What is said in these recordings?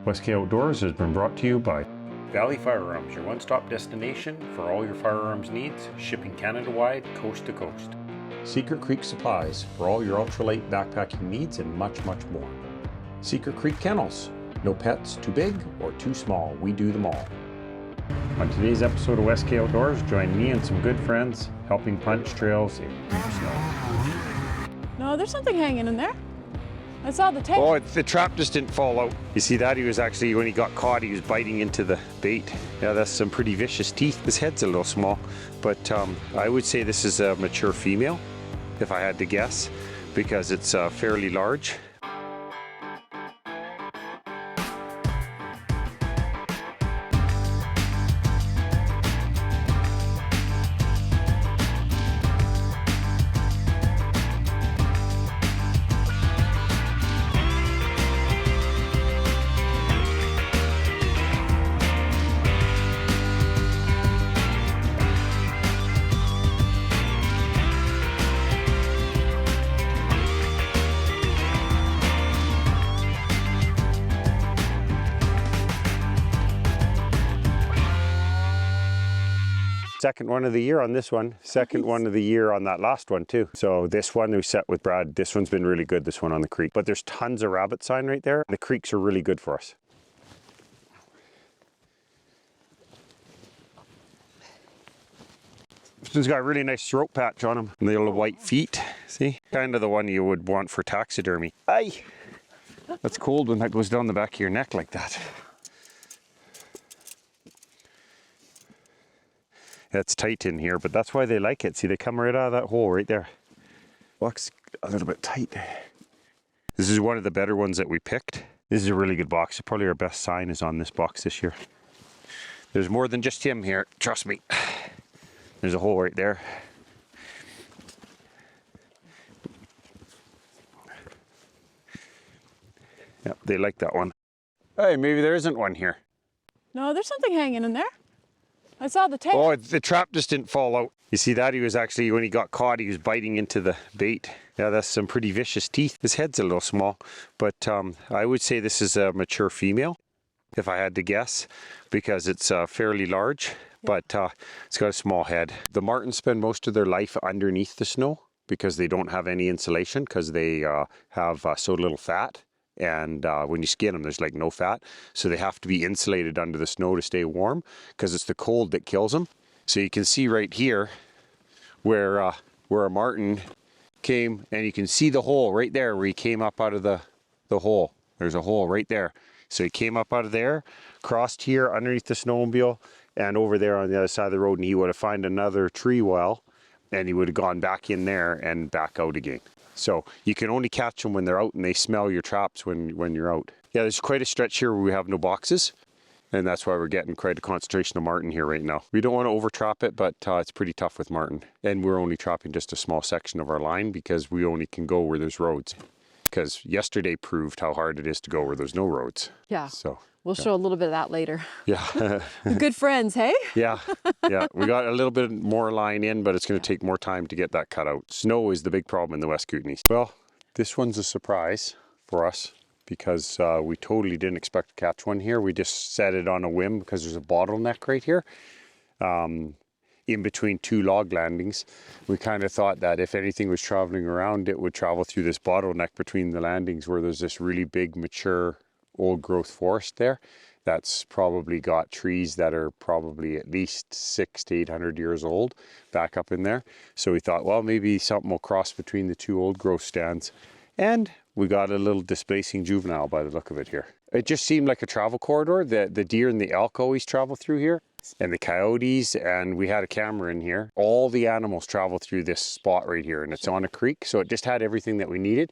West Outdoors has been brought to you by Valley Firearms, your one-stop destination for all your firearms needs, shipping Canada-wide, coast to coast. Secret Creek Supplies for all your ultralight backpacking needs and much, much more. Secret Creek Kennels, no pets too big or too small, we do them all. On today's episode of West Outdoors, join me and some good friends helping punch trails in deep snow. No, there's something hanging in there. I saw the tail. Oh, the trap just didn't fall out. You see that? He was actually, when he got caught, he was biting into the bait. Yeah, that's some pretty vicious teeth. His head's a little small, but I would say this is a mature female, if I had to guess, because it's fairly large. Second one of the year on this one, second one of the year on that last one too. So this one we set with Brad, this one's been really good, this one on the creek. But there's tons of rabbit sign right there. The creeks are really good for us. This one's got a really nice throat patch on him. And the little white feet, see? Kind of the one you would want for taxidermy. Aye! That's cold when that goes down the back of your neck like that. It's tight in here, but that's why they like it. See, they come right out of that hole right there. Looks a little bit tight. This is one of the better ones that we picked. This is a really good box. Probably our best sign is on this box this year. There's more than just him here, trust me. There's a hole right there. Yep, they like that one. Hey, maybe there isn't one here. No, there's something hanging in there. I saw the tail. Oh, the trap just didn't fall out. You see that? He was actually, when he got caught, he was biting into the bait. Yeah, that's some pretty vicious teeth. His head's a little small, but I would say this is a mature female, if I had to guess, because it's fairly large, but it's got a small head. The Martens spend most of their life underneath the snow because they don't have any insulation, because they have so little fat. And when you skin them, there's like no fat. So they have to be insulated under the snow to stay warm, because it's the cold that kills them. So you can see right here where a Marten came, and you can see the hole right there where he came up out of the hole. There's a hole right there. So he came up out of there, crossed here underneath the snowmobile, and over there on the other side of the road, and he would have found another tree well, and he would have gone back in there and back out again. So you can only catch them when they're out, and they smell your traps when you're out. Yeah, there's quite a stretch here where we have no boxes, and that's why we're getting quite a concentration of Marten here right now. We don't want to over trap it, but it's pretty tough with Marten. And we're only trapping just a small section of our line because we only can go where there's roads. Because yesterday proved how hard it is to go where there's no roads. Yeah. So we'll show a little bit of that later. Yeah. Good friends, hey? Yeah. We got a little bit more line in, but it's going to take more time to get that cut out. Snow is the big problem in the West Kootenays. Well, this one's a surprise for us because we totally didn't expect to catch one here. We just set it on a whim because there's a bottleneck right here. In between two log landings. We kind of thought that if anything was traveling around, it would travel through this bottleneck between the landings where there's this really big, mature, old growth forest there. That's probably got trees that are probably at least 600 to 800 years old back up in there. So we thought, well, maybe something will cross between the two old growth stands. And we got a little displacing juvenile by the look of it here. It just seemed like a travel corridor. The deer and the elk always travel through here, and the coyotes, and we had a camera in here. All the animals travel through this spot right here, and it's on a creek, so it just had everything that we needed.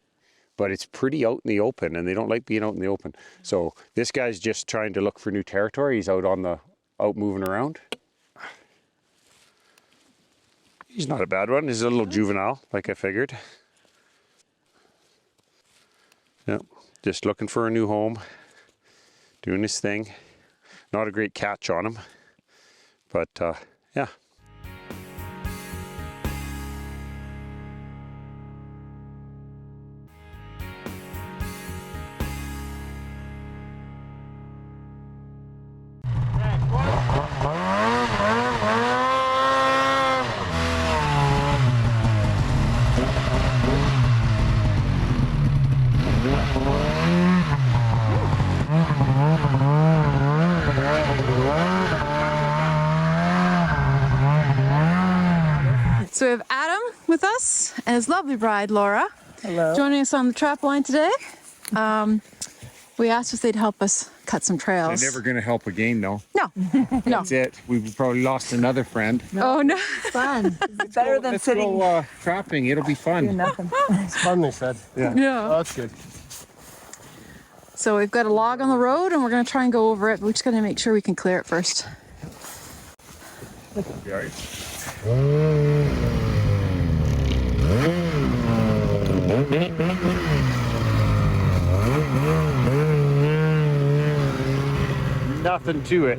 But it's pretty out in the open, and they don't like being out in the open. So this guy's just trying to look for new territory. He's out moving around. He's not a bad one. He's a little juvenile, like I figured. Yep, just looking for a new home, doing his thing. Not a great catch on him, but yeah. So we have Adam with us and his lovely bride, Laura. Hello. Joining us on the Trapline today. We asked if they'd help us cut some trails. They're never going to help again, though. No, no. That's it. We've probably lost another friend. Oh, no. Fun. It's better than Let's sitting go trapping. It'll be doing fun. nothing. It's fun, they said. Yeah. Yeah. Oh, that's good. So we've got a log on the road and we're going to try and go over it. But we're just going to make sure we can clear it first. Nothing to it.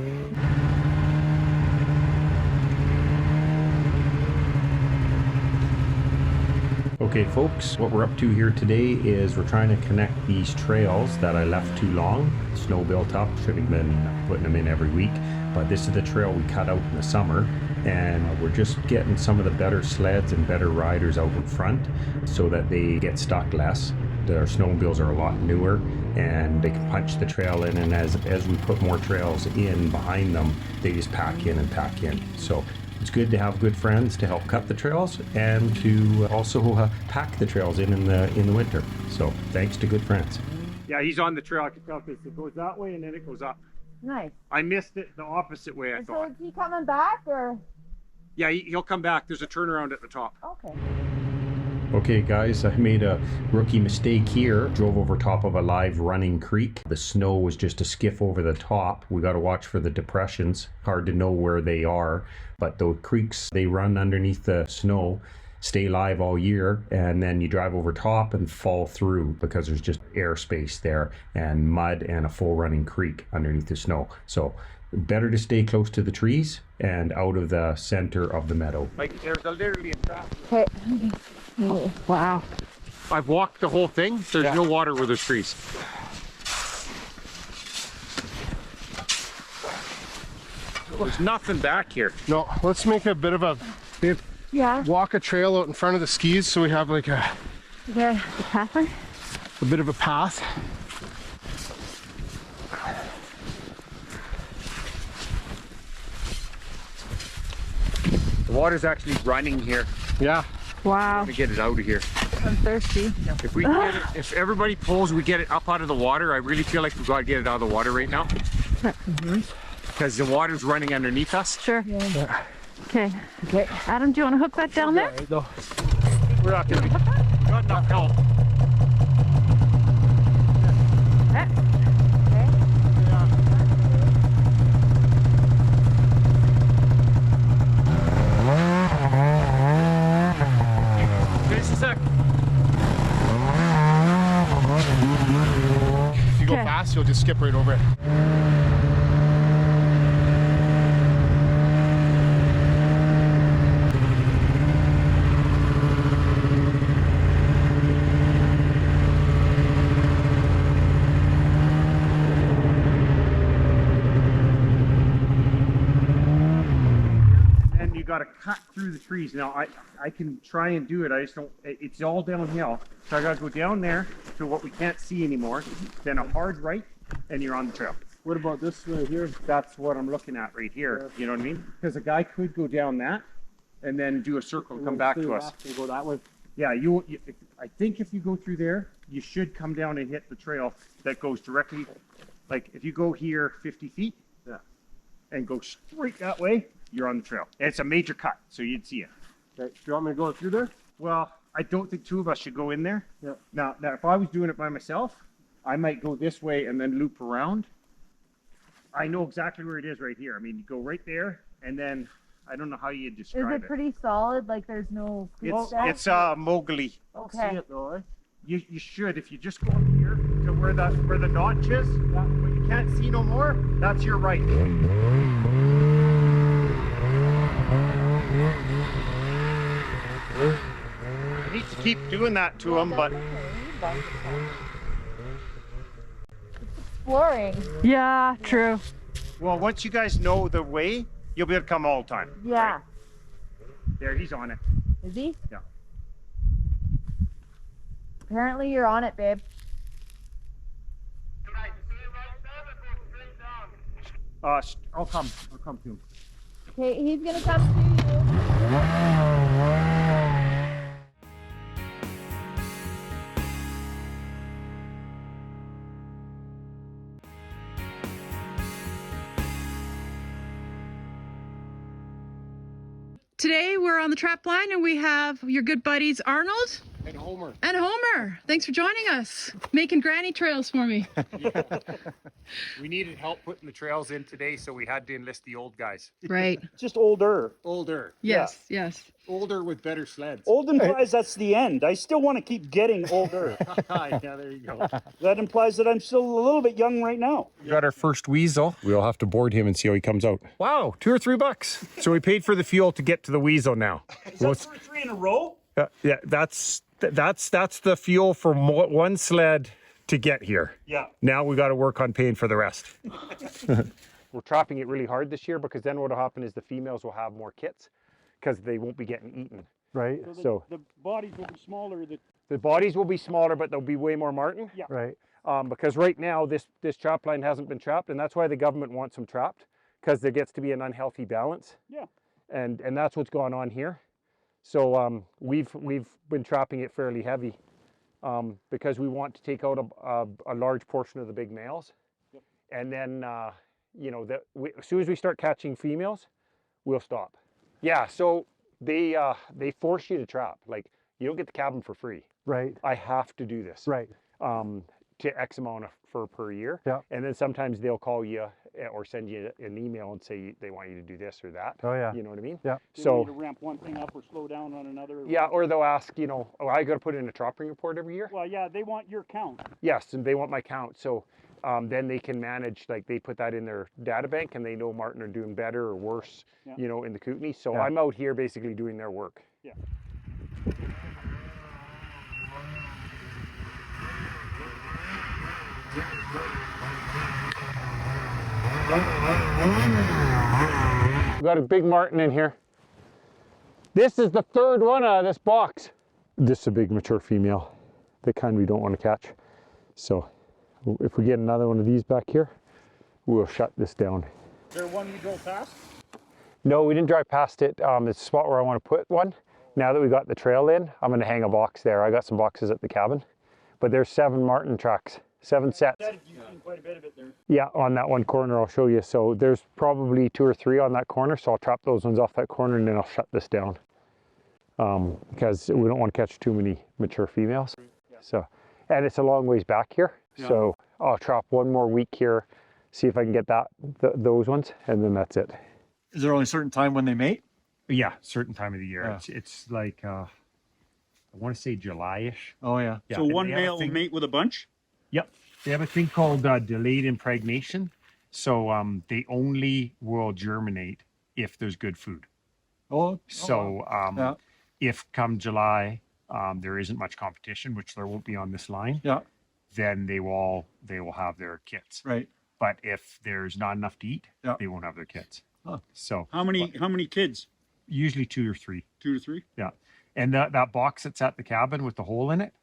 Okay folks, what we're up to here today is we're trying to connect these trails that I left too long. Snow built up, should have been putting them in every week, but this is the trail we cut out in the summer, and we're just getting some of the better sleds and better riders out in front so that they get stuck less. Their snowmobiles are a lot newer and they can punch the trail in, and as we put more trails in behind them, they just pack in and pack in. So it's good to have good friends to help cut the trails and to also pack the trails in the winter. So thanks to good friends. Yeah, he's on the trail. I can tell because it goes that way and then it goes up. Nice. I missed it the opposite way, I And so thought. is he coming back or? Yeah, he'll come back. There's a turnaround at the top. Okay. Okay guys, I made a rookie mistake here. Drove over top of a live running creek. The snow was just a skiff over the top. We got to watch for the depressions. Hard to know where they are, but the creeks, they run underneath the snow, stay live all year, and then you drive over top and fall through because there's just airspace there and mud and a full running creek underneath the snow. So better to stay close to the trees and out of the center of the meadow. Like there's literally a trap. Okay. Oh, wow. I've walked the whole thing. There's no water where there's trees. There's nothing back here. No, let's make a bit of a Yeah. walk a trail out in front of the skis so we have like The pathway? a bit of a path. The water's actually running here. Yeah. Wow. Let me get it out of here. I'm thirsty. If we can get it, if everybody pulls, we get it up out of the water. I really feel like we've got to get it out of the water right now. Because the water's running underneath us. Sure. Yeah. Okay. Okay. Adam, do you want to hook that down there? Right, though. We're not going to got enough help. Just a sec. If you go Okay. fast, you'll just skip right over it. And you got to cut through the trees. Now I can try and do it. I just don't. It's all downhill, so I got to go down there to what we can't see anymore. Then a hard right, and you're on the trail. What about this right here? That's what I'm looking at right here. You know what I mean? Because a guy could go down that, and then do a circle and come back to us. We'll go that way. Yeah, I think if you go through there, you should come down and hit the trail that goes directly. Like if you go here 50 feet, and go straight that way, you're on the trail. And it's a major cut, so you'd see it. Okay. Do you want me to go through there? Well, I don't think two of us should go in there. Yeah. Now, if I was doing it by myself, I might go this way and then loop around. I know exactly where it is right here. I mean, you go right there, and then I don't know how you Is describe it pretty solid? Like there's no It's Mowgli. Okay. See it though, eh? You should, if you just go up here to where the notch is, but you can't see no more, that's your right. I hate to keep doing that to him, but Exploring. Yeah, true. well, once you guys know the way, you'll be able to come all the time. Yeah. Right? There, he's on it. Is he? Yeah. Apparently you're on it, babe. I'll come to him. Okay, he's gonna come to you. Today we're on the Trapline and we have your good buddies Arnold And Homer. and Homer. Thanks for joining us, making granny trails for me. We needed help putting the trails in today, so we had to enlist the old guys. Right. Just older. Older. Yes, yes. Older with better sleds. Old implies that's the end. I still want to keep getting older. Yeah, there you go. That implies that I'm still a little bit young right now. We got our first weasel. We'll have to board him and see how he comes out. Wow, $2 or $3. So we paid for the fuel to get to the weasel now. Is that 2 or 3 in a row? Yeah, that's the fuel for one sled to get here. Yeah. Now we got to work on paying for the rest. We're trapping it really hard this year because then what'll happen is the females will have more kits because they won't be getting eaten. Right. So the bodies will be smaller. the bodies will be smaller, but there'll be way more marten. Yeah. Right. Because right now this trapline hasn't been trapped, and that's why the government wants them trapped, because there gets to be an unhealthy balance. Yeah. And that's what's going on here. So we've been trapping it fairly heavy because we want to take out a large portion of the big males. Yep. And then you know, as soon as we start catching females, we'll stop. Yeah, so they force you to trap. Like, you don't get the cabin for free. Right. I have to do this. Right. To X amount per year. Yeah. And then sometimes they'll call you or send you an email and say they want you to do this or that. Oh yeah. You know what I mean? Yeah. So to ramp one thing up or slow down on another. Yeah, or they'll ask, you know, oh, I got to put in a trapping report every year. Well, yeah, they want your count. Yes, and they want my count. So then they can manage, like, they put that in their data bank and they know marten are doing better or worse, Yeah. you know, in the Kootenays. So Yeah. I'm out here basically doing their work. Yeah. We got a big marten in here. This is the third one out of this box. This is a big mature female, the kind we don't want to catch. So if we get another one of these back here, we'll shut this down. Is there one you drove past? No, we didn't drive past it. It's a spot where I want to put one. Now that we got the trail in, I'm going to hang a box there. I got some boxes at the cabin, but there's 7 marten tracks, 7 sets. You've seen quite a bit of it there. Yeah, on that one corner I'll show you. So there's probably 2 or 3 on that corner. So I'll trap those ones off that corner and then I'll shut this down because we don't want to catch too many mature females. Yeah. So, and it's a long ways back here. Yeah. So I'll trap one more week here, see if I can get those ones, and then that's it. Is there only a certain time when they mate? Yeah, certain time of the year. Yeah. It's like I want to say July-ish. Oh yeah. Yeah, So and one they have a male will thing- mate with a bunch? Yep. They have a thing called delayed impregnation. So they only will germinate if there's good food. Oh. So Yeah. if come July there isn't much competition, which there won't be on this line, Yeah. then they will have their kits. Right. But if there's not enough to eat, Yeah. they won't have their kits. Huh. So How many kids? usually 2 or 3. 2 to 3? Yeah. And that box that's at the cabin with the hole in it,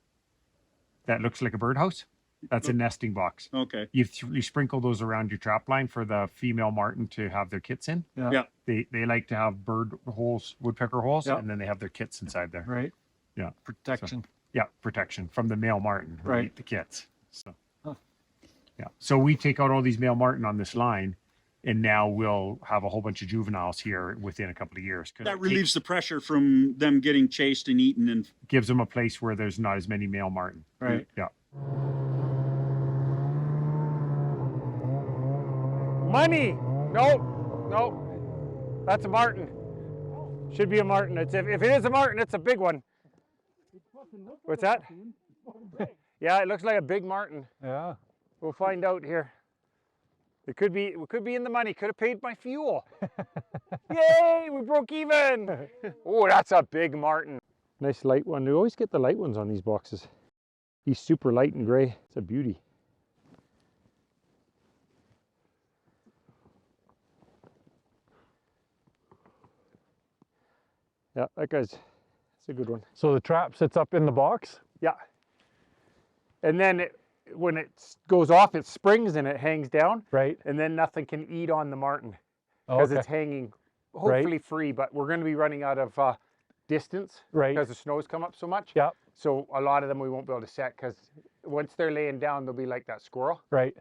that looks like a birdhouse, that's a nesting box. Okay. You sprinkle those around your trap line for the female marten to have their kits in. Yeah. Yeah. They like to have bird holes, woodpecker holes, Yeah. and then they have their kits inside there. Right. Yeah. Protection. Yeah, protection from the male marten who Right. eat the kits. So, Huh. yeah. So we take out all these male marten on this line, and now we'll have a whole bunch of juveniles here within a couple of years. 'Cause That it relieves the pressure from them getting chased and eaten and gives them a place where there's not as many male marten. Right. Yeah. Money! No, that's a marten. Should be a marten. If it is a marten, it's a big one. What's that? Yeah, it looks like a big marten. Yeah. We'll find out here. We could be in the money. Could have paid my fuel. Yay! We broke even. Oh, that's a big marten. Nice light one. We always get the light ones on these boxes. He's super light and gray. It's a beauty. Yeah, that's a good one. So the trap sits up in the box? Yeah. And then when it goes off, it springs and it hangs down. Right. And then nothing can eat on the marten because Okay. it's hanging hopefully free, but we're going to be running out of distance Right. because the snow's come up so much. Yeah. So a lot of them we won't be able to set because once they're laying down, they'll be like that squirrel. Right.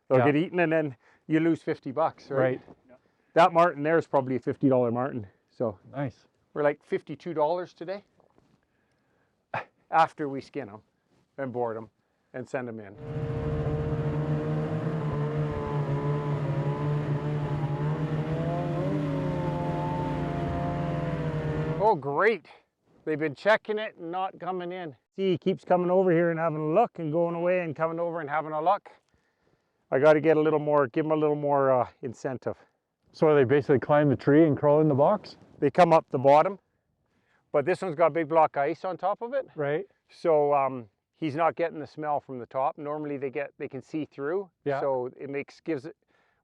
They'll Yeah. get eaten and then you lose $50, right? Right. That marten there is probably a $50 marten. So Nice. were like $52 today. After we skin them and board them and send them in. Oh, great. They've been checking it and not coming in. See, he keeps coming over here and having a look and going away and coming over and having a look. I got to get a little more, give him a little more incentive. So they basically climb the tree and crawl in the box? They come up the bottom, but this one's got a big block of ice on top of it. Right. So he's not getting the smell from the top. Normally they can see through. Yeah. So it gives it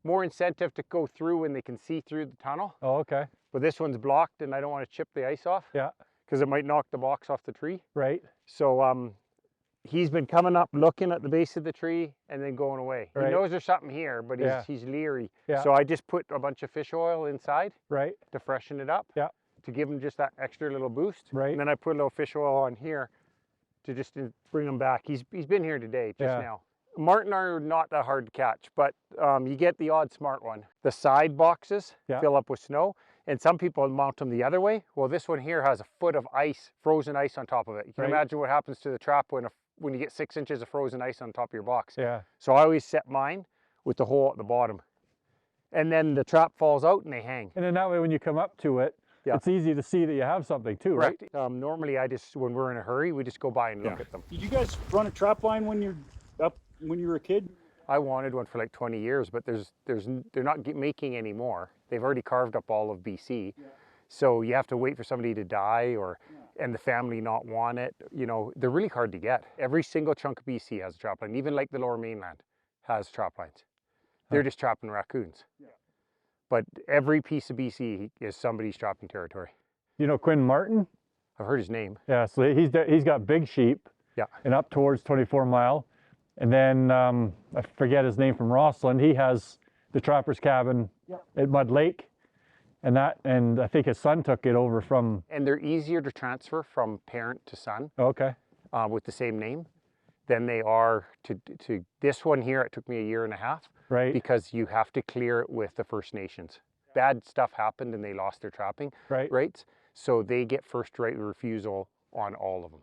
more incentive to go through when they can see through the tunnel. Oh, okay. But this one's blocked and I don't want to chip the ice off. Yeah. Because it might knock the box off the tree. Right. So he's been coming up, looking at the base of the tree and then going away. Right. He knows there's something here, but he's leery. Yeah. So I just put a bunch of fish oil inside Right. to freshen it up. Yeah. To give him just that extra little boost. Right. And then I put a little fish oil on here to just bring him back. He's been here today, just now. Marten are not that hard to catch, but you get the odd smart one. The side boxes fill up with snow, and some people mount them the other way. Well, this one here has a foot of ice, frozen ice on top of it. You can imagine what happens to the trap when you get 6 inches of frozen ice on top of your box. Yeah. So I always set mine with the hole at the bottom. And then the trap falls out and they hang. And then that way when you come up to it, it's easy to see that you have something too, right? Normally when we're in a hurry, we just go by and look at them. Did you guys run a trap line when you were a kid? I wanted one for like 20 years, but they're not making any more. They've already carved up all of BC. Yeah. So you have to wait for somebody to die and the family not want it. You know, they're really hard to get. Every single chunk of BC has a trap line, even like the lower mainland has trap lines. They're just trapping raccoons. Yeah. But every piece of BC is somebody's trapping territory. You know Quinn Marten? I've heard his name. Yeah, so he's got big sheep. Yeah. And up towards 24 Mile. And then I forget his name from Rossland. He has the trapper's cabin at Mud Lake. And I think his son took it over from. And they're easier to transfer from parent to son. Okay. With the same name than they are to this one here. It took me 1.5 years. Right. Because you have to clear it with the First Nations. Bad stuff happened and they lost their trapping rights. So they get first right of refusal on all of them.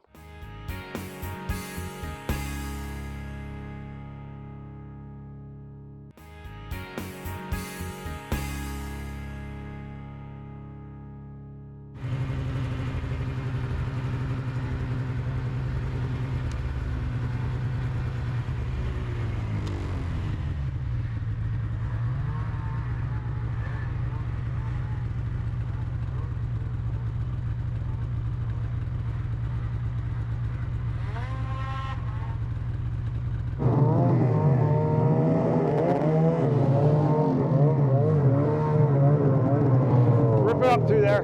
Up through there,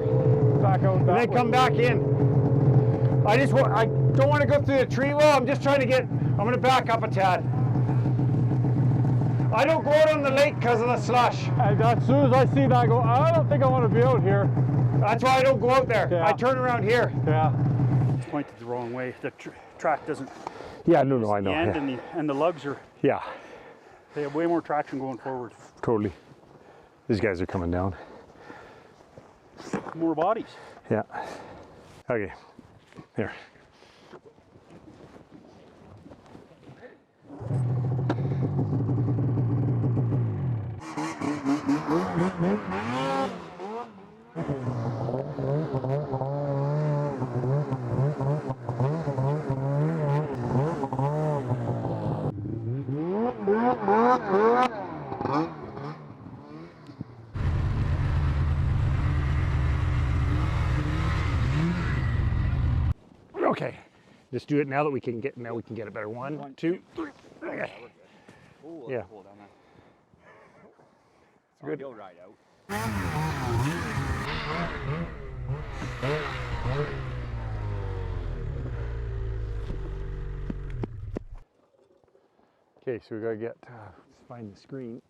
back out, and then come back in. I don't want to go through the tree well. I'm just trying to I'm going to back up a tad. I don't go out on the lake because of the slush. And as soon as I see that, I go, I don't think I want to be out here. That's why I don't go out there. I turn around here. Yeah. It's pointed the wrong way. The track doesn't. Yeah, no, I know. The end and the lugs are. Yeah. They have way more traction going forward. Totally. These guys are coming down. More bodies. Yeah. Okay. Here. Okay, just do it now that we can get it better. 1, 2, 3. Okay. Yeah. It's good. You'll ride out. Okay, so we gotta get find the screen.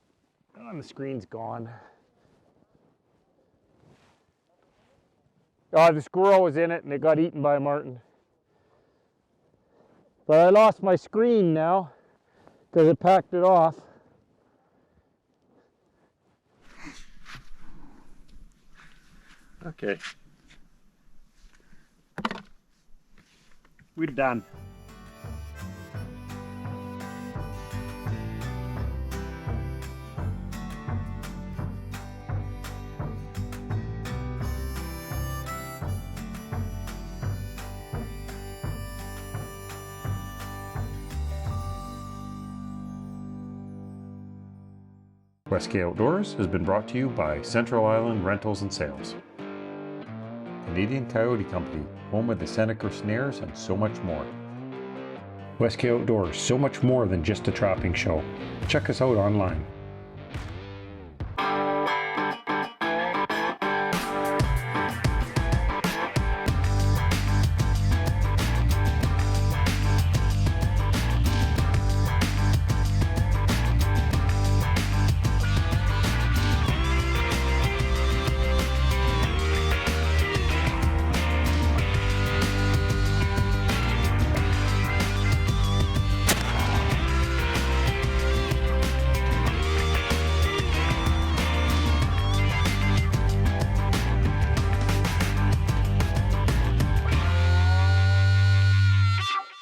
Oh, and the screen's gone. Oh, the squirrel was in it and it got eaten by a marten. But I lost my screen now because it packed it off. Okay. We're done. West K Outdoors has been brought to you by Central Island Rentals and Sales, Canadian Coyote Company, home of the Seneca snares and so much more. West K Outdoors, so much more than just a trapping show. Check us out online.